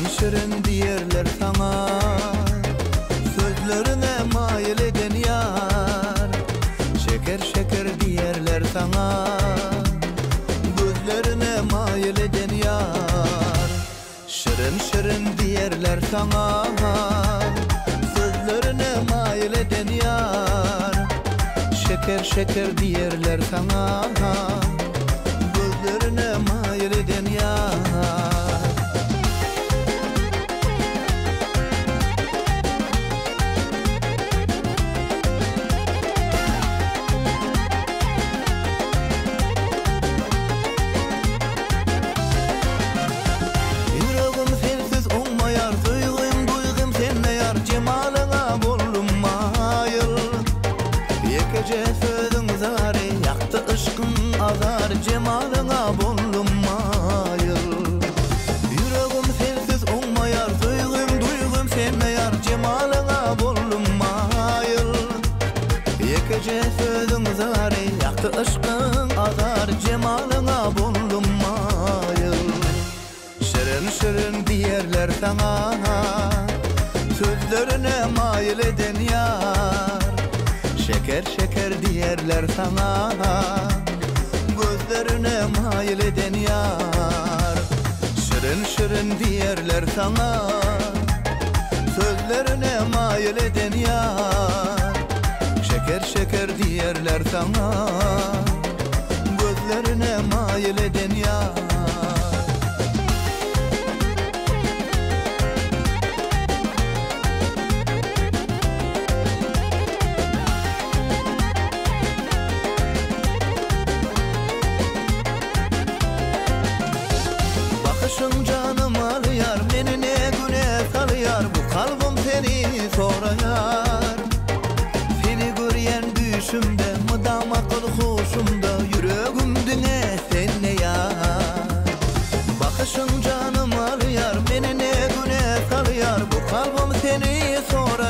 Şirin şirin diyerler sana, sözlerine mail eden yar. Şeker şeker diyerler sana, gözlerine mail eden yar. Şirin şirin diyerler sana, sözlerine mail eden yar. Şeker şeker diyerler sana, gözlerine mail eden yar. Sözün zari yaktı ışkın azar, cemalına bollum mayıl. Yüreğim sensiz olmayar, duygum senmeyar, cemalına bollum mayıl. Yekece sözün zari yaktı ışkın azar, cemalına bollum mayıl. Şirin şirin diyerler sana, sözlerine mail eden yar. Şeker şeker diyerler sana, gözlerine mail eden yar. Şirin şirin diyerler sana, sözlerine mail eden yar. Şeker şeker diyerler sana, gözlerine mail eden yar. Bakışın canım alıyar, beni ne güne salıyar. Bu kalbim seni sorayar. Seni göryen düşümde, mıdam akıl hoşumda, yüreğimdine sen ne yar. Bakışın canım alıyar, beni ne güne salıyar. Bu kalbim seni sorayar.